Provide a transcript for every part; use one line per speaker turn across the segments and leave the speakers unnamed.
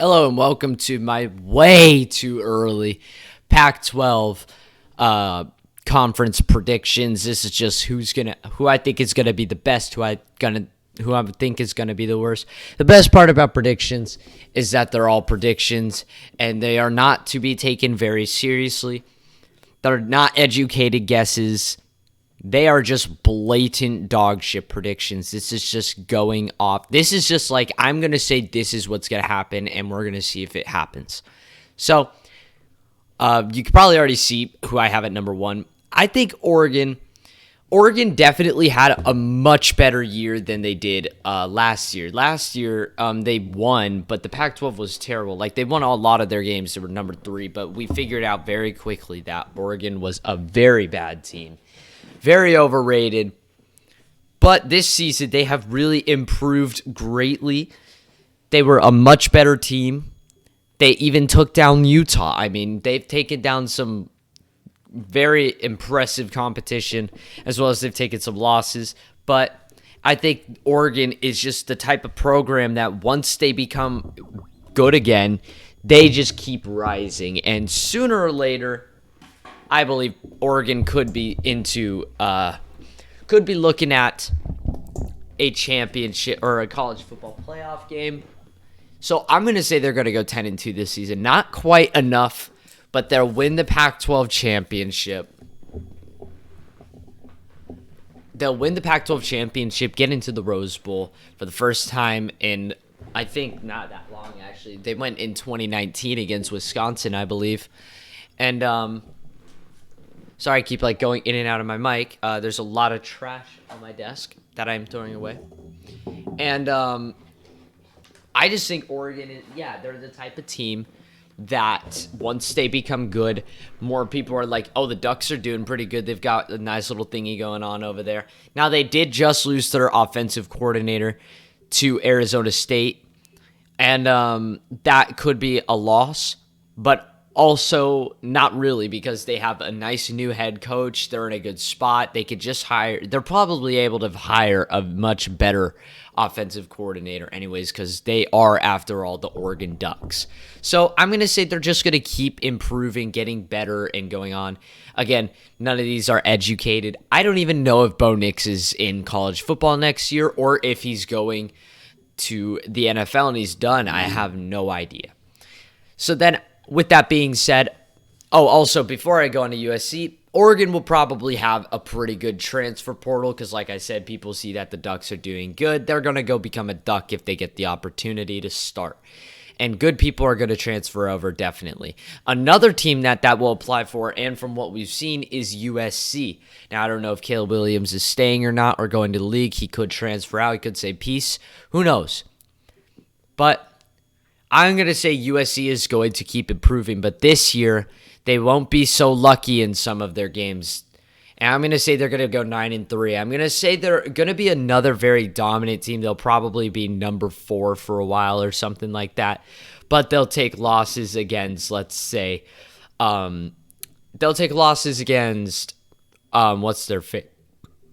Hello and welcome to my way too early Pac-12 conference predictions. This is just who I think is gonna be the best, who I think is gonna be the worst. The best part about predictions is that they're all predictions and they are not to be taken very seriously. They're not educated guesses. They are just blatant dog shit predictions. This is just going off. This is just like, I'm going to say this is what's going to happen, and we're going to see if it happens. So, you can probably already see who I have at number one. I think Oregon definitely had a much better year than they did last year. Last year, they won, but the Pac-12 was terrible. Like, they won a lot of their games. They were number 3, but we figured out very quickly that Oregon was a very bad team. Very overrated. But this season, they have really improved greatly. They were a much better team. They even took down Utah. I mean, they've taken down some very impressive competition, as well as they've taken some losses. But I think Oregon is just the type of program that once they become good again, they just keep rising. And sooner or later, I believe Oregon could be looking at a championship or a college football playoff game. So I'm going to say they're going to go 10-2 this season. Not quite enough, but they'll win the Pac-12 championship. They'll win the Pac-12 championship, get into the Rose Bowl for the first time in, I think, not that long, actually. They went in 2019 against Wisconsin, I believe. And, sorry, I keep going in and out of my mic. There's a lot of trash on my desk that I'm throwing away. And I just think Oregon they're the type of team that once they become good, more people are like, oh, the Ducks are doing pretty good. They've got a nice little thingy going on over there. Now, they did just lose their offensive coordinator to Arizona State. And that could be a loss, but also not really, because they have a nice new head coach. They're in a good spot. They could just they're probably able to hire a much better offensive coordinator anyways, because they are, after all, the Oregon Ducks. So I'm going to say they're just going to keep improving, getting better, and going on. Again, none of these are educated. I don't even know if Bo Nix is in college football next year or if he's going to the NFL and he's done. I have no idea. So then, with that being said, also, before I go on to USC, Oregon will probably have a pretty good transfer portal because, like I said, people see that the Ducks are doing good. They're going to go become a Duck if they get the opportunity to start. And good people are going to transfer over, definitely. Another team that will apply for, and from what we've seen, is USC. Now, I don't know if Caleb Williams is staying or not or going to the league. He could transfer out. He could say peace. Who knows? But I'm going to say USC is going to keep improving, but this year they won't be so lucky in some of their games. And I'm going to say they're going to go 9-3. I'm going to say they're going to be another very dominant team. They'll probably be number 4 for a while or something like that. But they'll take losses against, let's say, they'll take losses against,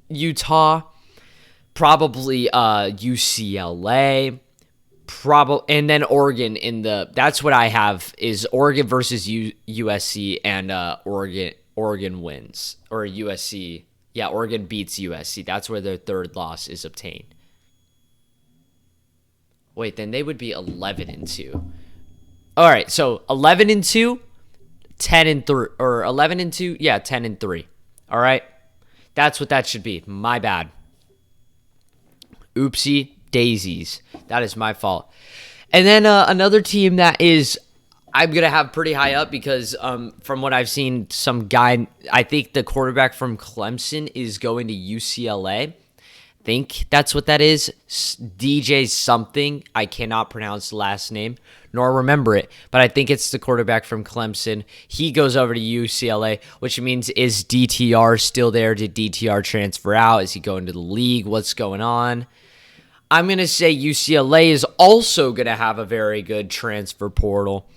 Utah, probably UCLA. And then Oregon that's what I have is Oregon versus USC, and Oregon wins, or USC. Yeah, Oregon beats USC. That's where their third loss is obtained. Wait, then they would be 11-2. All right, so 11-2, 10-3, or 11-2, 10-3. All right, that's what that should be. My bad. Oopsie daisies. That is my fault. And then another team that I'm going to have pretty high up because from what I've seen, some guy, I think the quarterback from Clemson is going to UCLA. I think that's what that is. DJ something. I cannot pronounce the last name nor remember it, but I think it's the quarterback from Clemson. He goes over to UCLA, which means, is DTR still there? Did DTR transfer out? Is he going to the league? What's going on? I'm going to say UCLA is also going to have a very good transfer portal,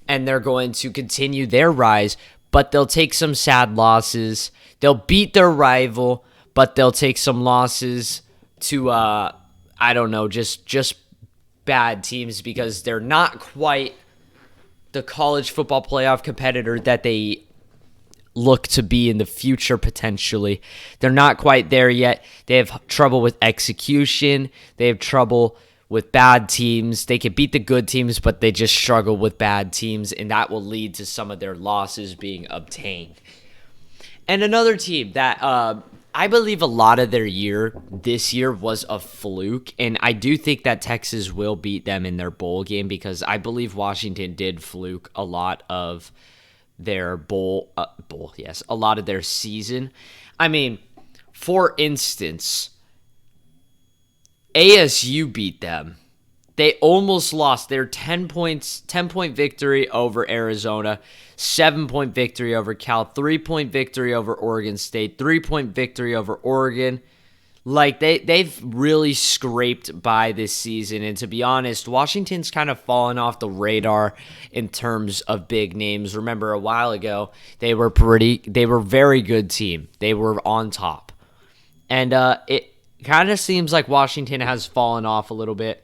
and they're going to continue their rise, but they'll take some sad losses. They'll beat their rival, but they'll take some losses to, I don't know, just bad teams because they're not quite the college football playoff competitor that they look to be in the future potentially. They're not quite there yet. They have trouble with execution. They have trouble with bad teams. They can beat the good teams, but they just struggle with bad teams, and that will lead to some of their losses being obtained. And another team that I believe a lot of their this year was a fluke, and I do think that Texas will beat them in their bowl game because I believe Washington did fluke a lot of their a lot of their season. I mean, for instance, ASU beat them. They almost lost their 10-point victory over Arizona, 7-point victory over Cal, 3-point victory over Oregon State, 3-point victory over Oregon. Like, they've really scraped by this season. And to be honest, Washington's kind of fallen off the radar in terms of big names. Remember, a while ago, they were a very good team. They were on top. And it kind of seems like Washington has fallen off a little bit.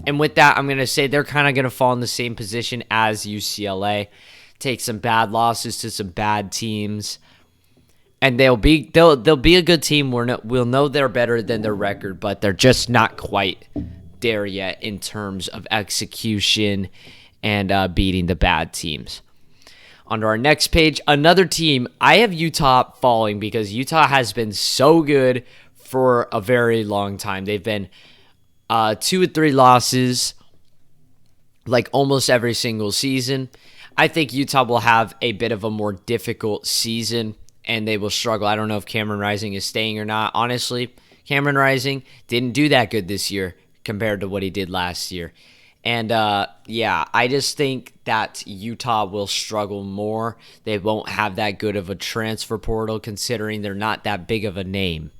And with that, I'm going to say they're kind of going to fall in the same position as UCLA. Take some bad losses to some bad teams. And they'll be a good team. We'll know they're better than their record, but they're just not quite there yet in terms of execution and beating the bad teams. On to our next page, another team. I have Utah falling because Utah has been so good for a very long time. They've been 2 or 3 losses like almost every single season. I think Utah will have a bit of a more difficult season and they will struggle. I don't know if Cameron Rising is staying or not. Honestly, Cameron Rising didn't do that good this year compared to what he did last year. And, I just think that Utah will struggle more. They won't have that good of a transfer portal considering they're not that big of a name.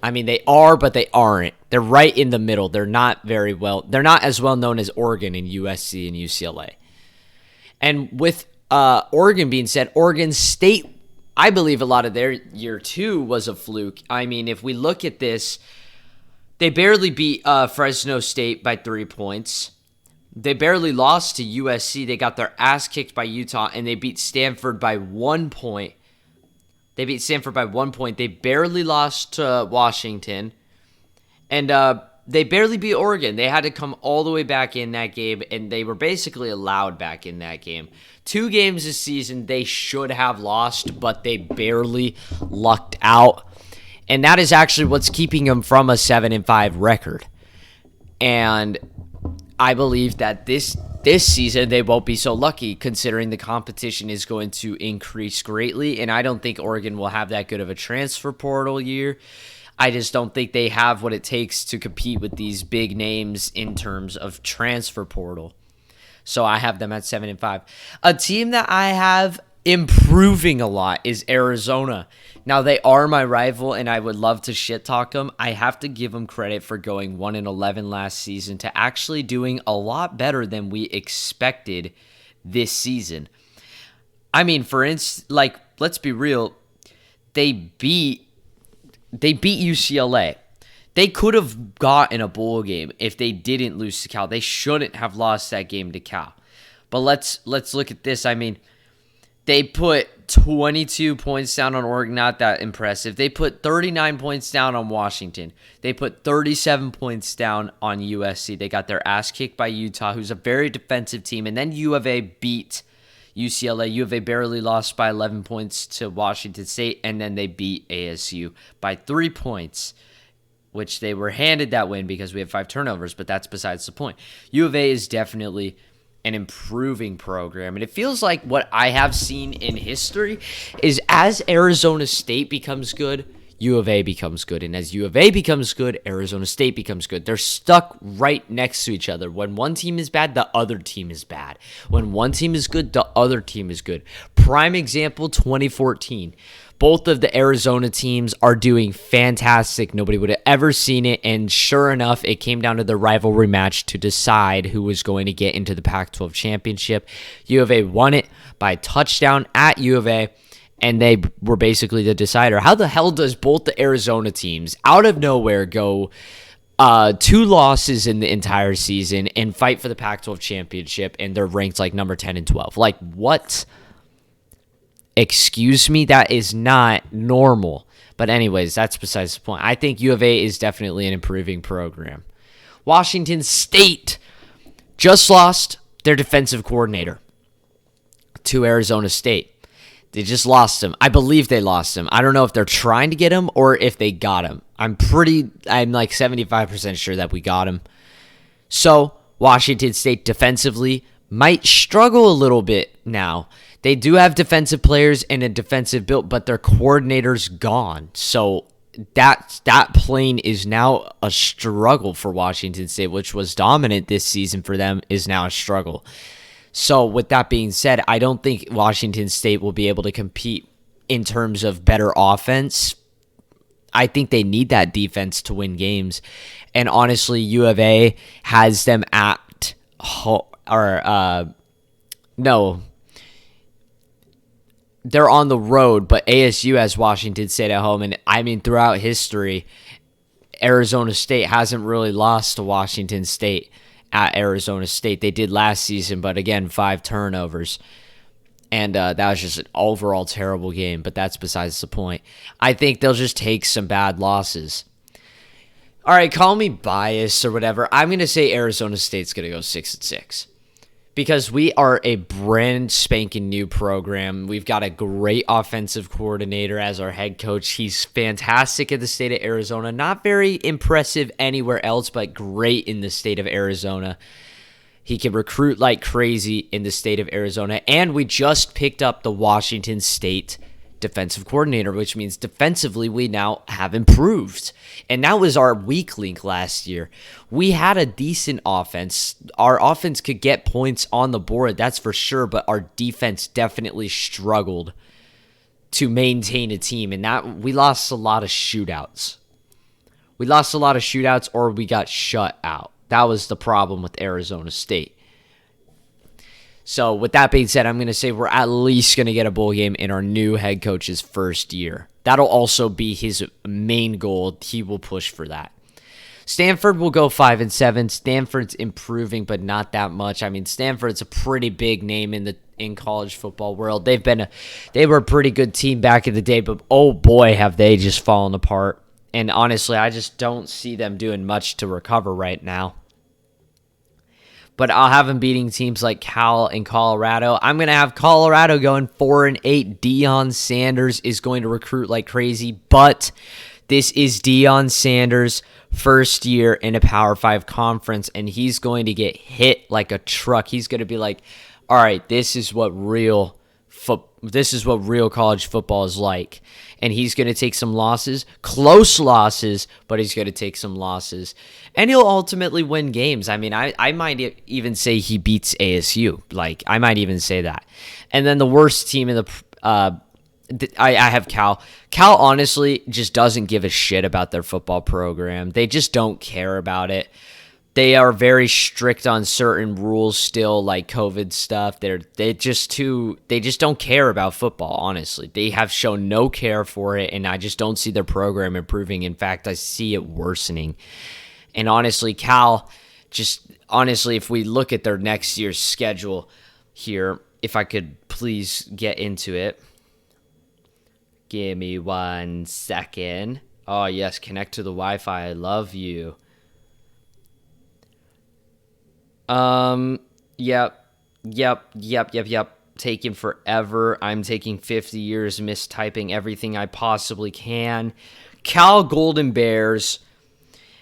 I mean, they are, but they aren't. They're right in the middle. They're not as well known as Oregon and USC and UCLA. And with Oregon being said, Oregon State, I believe a lot of their year 2 was a fluke. I mean, if we look at this, they barely beat Fresno State by 3 points. They barely lost to USC. They got their ass kicked by Utah, and they beat Stanford by 1 point. They barely lost to Washington. And they barely beat Oregon. They had to come all the way back in that game, and they were basically allowed back in that game. 2 games this season they should have lost, but they barely lucked out. And that is actually what's keeping them from a 7-5 record. And I believe that this season they won't be so lucky considering the competition is going to increase greatly, and I don't think Oregon will have that good of a transfer portal year. I just don't think they have what it takes to compete with these big names in terms of transfer portal. So I have them at 7-5. A team that I have improving a lot is Arizona. Now, they are my rival, and I would love to shit talk them. I have to give them credit for going 1-11 last season to actually doing a lot better than we expected this season. I mean, for instance, let's be real, they beat UCLA. They could have gotten a bowl game if they didn't lose to Cal. They shouldn't have lost that game to Cal. But let's look at this. I mean, they put 22 points down on Oregon, not that impressive. They put 39 points down on Washington. They put 37 points down on USC. They got their ass kicked by Utah, who's a very defensive team. And then U of A beat UCLA. U of A barely lost by 11 points to Washington State, and then they beat ASU by 3 points, which they were handed that win because we had 5 turnovers, but that's besides the point. U of A is definitely an improving program, and it feels like what I have seen in history is as Arizona State becomes good, U of A becomes good, and as U of A becomes good, Arizona State becomes good. They're stuck right next to each other. When one team is bad, the other team is bad. When one team is good, the other team is good. Prime example, 2014. Both of the Arizona teams are doing fantastic. Nobody would have ever seen it. And sure enough, it came down to the rivalry match to decide who was going to get into the Pac-12 championship. U of A won it by a touchdown at U of A, and they were basically the decider. How the hell does both the Arizona teams out of nowhere go 2 losses in the entire season and fight for the Pac-12 championship, and they're ranked like number 10 and 12. Like, what? Excuse me? That is not normal. But anyways, that's besides the point. I think U of A is definitely an improving program. Washington State just lost their defensive coordinator to Arizona State. They just lost him. I believe they lost him. I don't know if they're trying to get him or if they got him. I'm like 75% sure that we got him. So, Washington State defensively might struggle a little bit now. They do have defensive players and a defensive build, but their coordinator's gone. So, that plane is now a struggle for Washington State, which was dominant this season for them, is now a struggle. So with that being said, I don't think Washington State will be able to compete in terms of better offense. I think they need that defense to win games. And honestly, U of A has them at no. They're on the road, but ASU has Washington State at home. And I mean, throughout history, Arizona State hasn't really lost to Washington State at Arizona State. They did last season, but again, 5 turnovers. And that was just an overall terrible game, but that's besides the point. I think they'll just take some bad losses. All right, call me biased or whatever. I'm going to say Arizona State's going to go 6-6. Because we are a brand spanking new program. We've got a great offensive coordinator as our head coach. He's fantastic in the state of Arizona. Not very impressive anywhere else, but great in the state of Arizona. He can recruit like crazy in the state of Arizona. And we just picked up the Washington State defensive coordinator, which means defensively we now have improved. And that was our weak link last year. We had a decent offense. Our offense could get points on the board, that's for sure, but our defense definitely struggled to maintain a team, and that we lost a lot of shootouts. Or we got shut out. That was the problem with Arizona State. So with that being said, I'm going to say we're at least going to get a bowl game in our new head coach's first year. That'll also be his main goal. He will push for that. Stanford will go 5-7. Stanford's improving, but not that much. I mean, Stanford's a pretty big name in college football world. They were a pretty good team back in the day, but oh boy, have they just fallen apart. And honestly, I just don't see them doing much to recover right now. But I'll have them beating teams like Cal and Colorado. I'm going to have Colorado going 4-8. Deion Sanders is going to recruit like crazy, but this is Deion Sanders' first year in a Power 5 conference, and he's going to get hit like a truck. He's going to be like, all right, this is what real college football is like. And he's going to take some losses, close losses, but he's going to take some losses. And he'll ultimately win games. I mean, I might even say he beats ASU. Like, I might even say that. And then the worst team in I have Cal. Cal honestly just doesn't give a shit about their football program. They just don't care about it. They are very strict on certain rules still, like COVID stuff. They just don't care about football, honestly. They have shown no care for it, and I just don't see their program improving. In fact, I see it worsening. And honestly, Cal, if we look at their next year's schedule here, if I could please get into it. Give me 1 second. Oh, yes, connect to the Wi-Fi. I love you. Yep. Taking forever. I'm taking 50 years mistyping everything I possibly can. Cal Golden Bears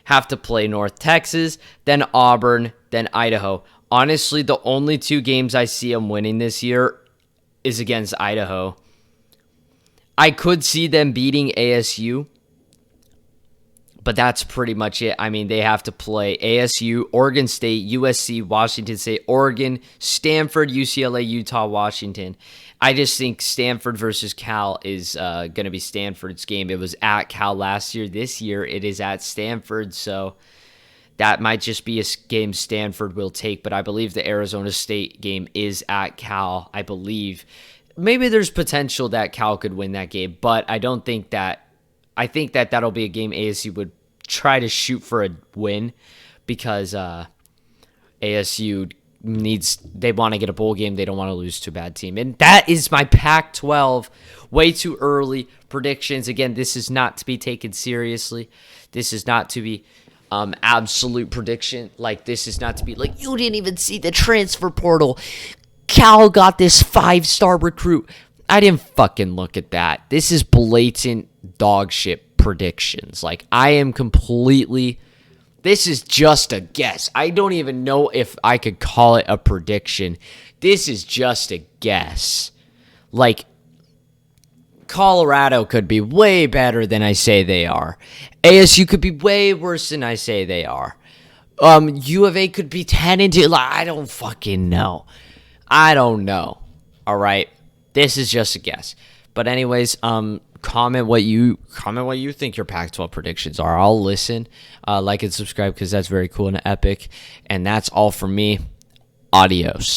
have to play North Texas, then Auburn, then Idaho. Honestly, the only 2 games I see them winning this year is against Idaho. I could see them beating ASU, but that's pretty much it. I mean, they have to play ASU, Oregon State, USC, Washington State, Oregon, Stanford, UCLA, Utah, Washington. I just think Stanford versus Cal is going to be Stanford's game. It was at Cal last year. This year, it is at Stanford, so that might just be a game Stanford will take, but I believe the Arizona State game is at Cal, I believe. Maybe there's potential that Cal could win that game, but I don't think that. I think that that'll be a game ASU would try to shoot for a win because ASU they want to get a bowl game. They don't want to lose to a bad team. And that is my Pac-12 way too early predictions. Again, this is not to be taken seriously. This is not to be absolute prediction. Like, this is not to be like, you didn't even see the transfer portal. Cal got this 5-star recruit. I didn't fucking look at that. This is blatant dog shit predictions. Like, I am completely... This is just a guess. I don't even know if I could call it a prediction. This is just a guess. Like, Colorado could be way better than I say they are. ASU could be way worse than I say they are. U of A could be 10-2. Like, I don't fucking know. I don't know. All right. This is just a guess. But anyways, comment what you think your Pac-12 predictions are. I'll listen. Like and subscribe because that's very cool and epic. And that's all for me. Adios.